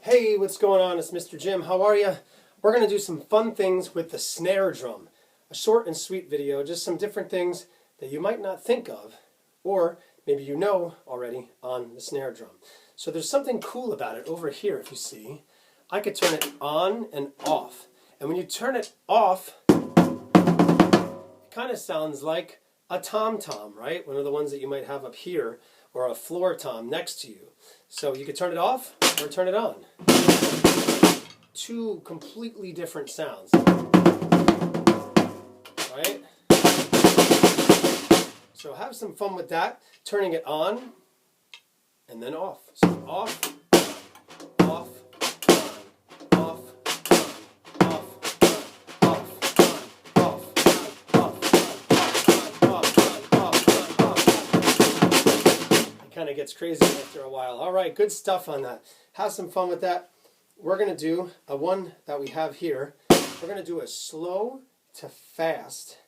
Hey, what's going on? It's Mr. Jim. How are you? We're going to do some fun things with the snare drum. A short and sweet video, just some different things that you might not think of, or maybe you know already on the snare drum. So there's something cool about it over here, if you see. I could turn it on and off. And when you turn it off, it kind of sounds like a tom-tom, right? One of the ones that you might have up here, or a floor tom next to you. So you could turn it off or turn it on. Two completely different sounds, right? So have some fun with that, turning it on and then off. So off, off, on, off, on, off, on, off, on, off. It kind of gets crazy after a while. All right, good stuff on that. Have some fun with that. We're going to do a one that we have here. We're going to do a slow to fast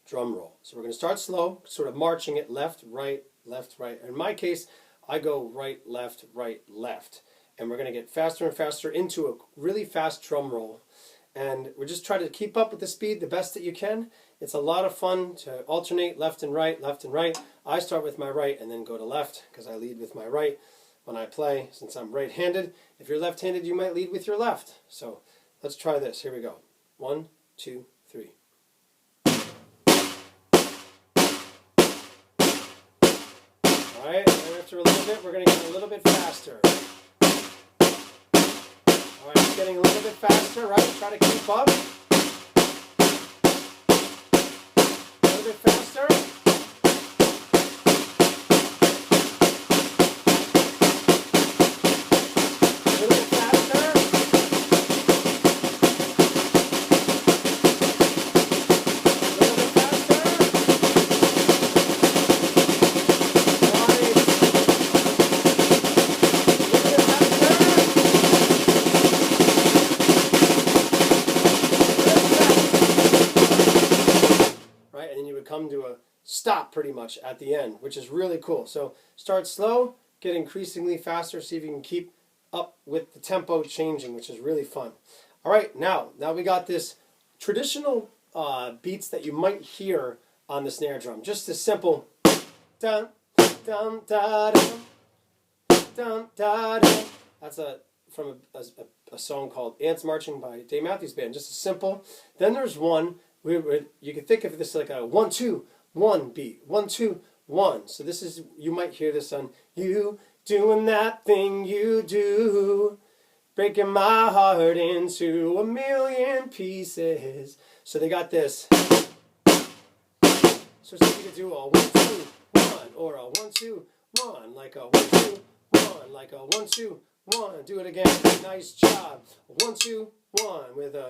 drum roll. So we're going to start slow, sort of marching it left, right, left, right. In my case, I go right, left, left. And we're going to get faster and faster into a really fast drum roll. And we're just trying to keep up with the speed the best that you can. It's a lot of fun to alternate left and right, left and right. I start with my right and then go to left because I lead with my right when I play, since I'm right-handed. If you're left-handed, you might lead with your left. So let's try this. Here we go. 1, 2, 3. All right, and after a little bit, we're going to get a little bit faster. All right, it's getting a little bit faster, right? Try to keep up. A little bit faster. Come to a stop pretty much at the end, which is really cool. So start slow, get increasingly faster, see if you can keep up with the tempo changing, which is really fun. All right, now we got this traditional beats that you might hear on the snare drum. Just a simple dun dun da dun dun da dun. That's from a song called Ants Marching by Dave Matthews Band. Just a simple. Then there's one. You can think of this like a 1-2-1 beat. 1-2-1. So this is, you might hear this on you doing that thing you do, breaking my heart into a million pieces. So they got this. So you could do a 1-2-1 or a 1-2-1, like a 1-2-1, like a 1-2-1. Do it again. Nice job. 1-2-1 with a.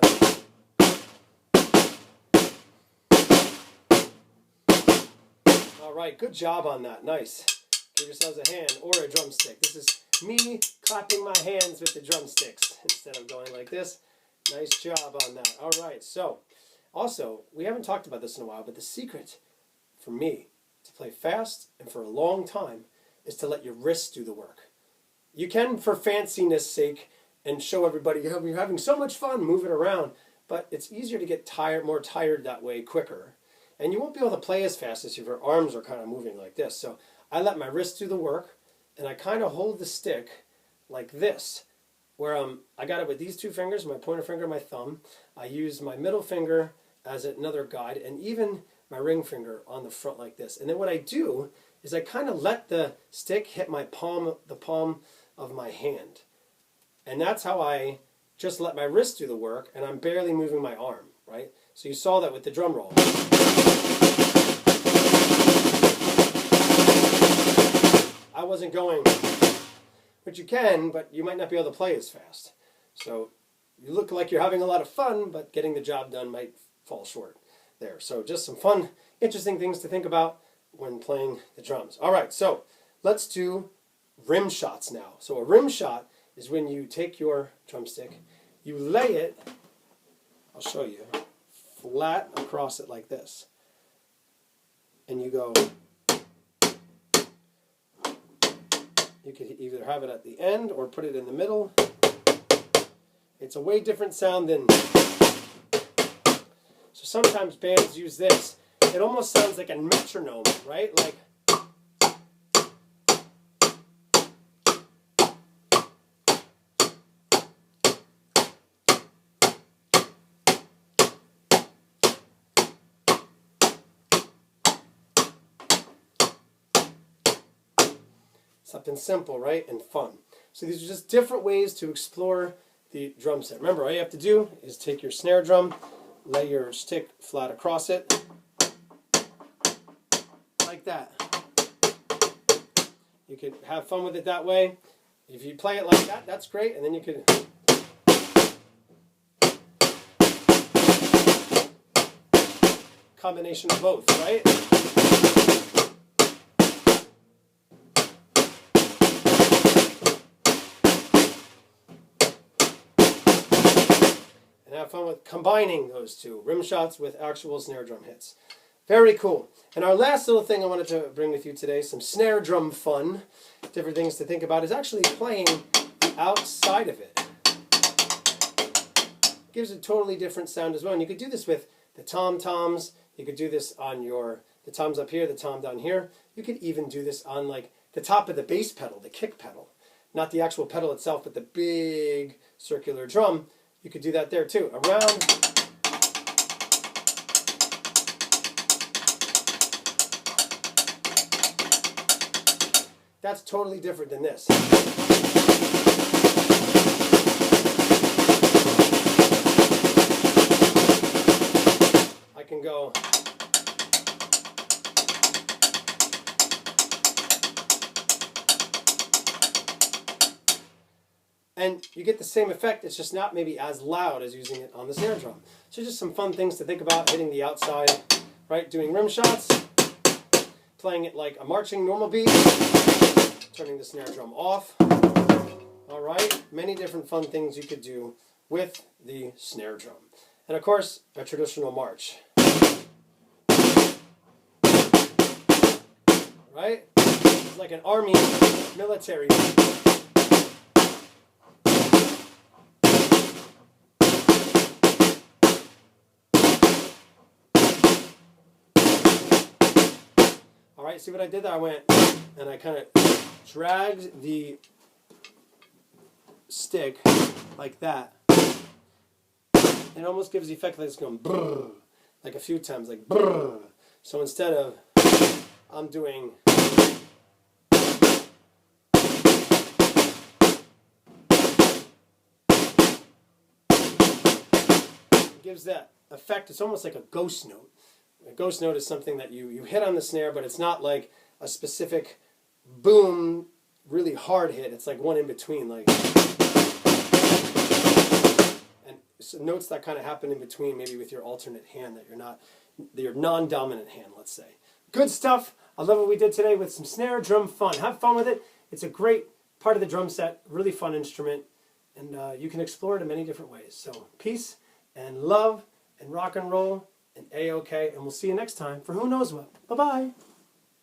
All right, good job on that. Nice. Give yourselves a hand or a drumstick. This is me clapping my hands with the drumsticks instead of going like this. Nice job on that. All right, so also, we haven't talked about this in a while, but the secret for me to play fast and for a long time is to let your wrists do the work. You can, for fanciness sake, and show everybody you're having so much fun, move it around, but it's easier to get more tired that way quicker. And you won't be able to play as fast as if your arms are kind of moving like this. So I let my wrists do the work, and I kind of hold the stick like this, where I got it with these two fingers, my pointer finger and my thumb. I use my middle finger as another guide, and even my ring finger on the front like this. And then what I do is I kind of let the stick hit my palm, the palm of my hand. And that's how I just let my wrist do the work, and I'm barely moving my arm, right? So you saw that with the drum roll. I wasn't going, which you can, but you might not be able to play as fast. So you look like you're having a lot of fun, but getting the job done might fall short there. So just some fun, interesting things to think about when playing the drums. All right, so let's do rim shots now. So a rim shot is when you take your drumstick, you lay it, I'll show you, flat across it like this. And you go You could either have it at the end or put it in the middle. It's a way different sound than... So sometimes bands use this. It almost sounds like a metronome, right? Like... Something simple, right? And fun. So these are just different ways to explore the drum set. Remember, all you have to do is take your snare drum, lay your stick flat across it, like that. You can have fun with it that way. If you play it like that, that's great. And then you could... Combination of both, right? And have fun with combining those two, rim shots with actual snare drum hits. Very cool. And our last little thing I wanted to bring with you today, some snare drum fun, different things to think about, is actually playing the outside of it. Gives a totally different sound as well. And you could do this with the tom-toms. You could do this on the toms up here, the tom down here. You could even do this on like the top of the bass pedal, the kick pedal. Not the actual pedal itself, but the big circular drum. You could do that there too. Around. That's totally different than this. I can go. And you get the same effect, it's just not maybe as loud as using it on the snare drum. So just some fun things to think about, hitting the outside, right? Doing rim shots, playing it like a marching normal beat, turning the snare drum off. All right, many different fun things you could do with the snare drum. And of course, a traditional march. Right? It's like an army, military. All right, see what I did there? I went and I kind of dragged the stick like that. It almost gives the effect like it's going brrr, like a few times, like brrr. So instead of, I'm doing, it gives that effect. It's almost like a ghost note. A ghost note is something that you hit on the snare, but it's not like a specific boom, really hard hit. It's like one in between, like, and so notes that kind of happen in between, maybe with your alternate hand that you're not, your non-dominant hand, let's say. Good stuff. I love what we did today with some snare drum fun. Have fun with it. It's a great part of the drum set, really fun instrument, and you can explore it in many different ways. So peace and love and rock and roll and A-OK, and we'll see you next time for who knows what. Bye-bye.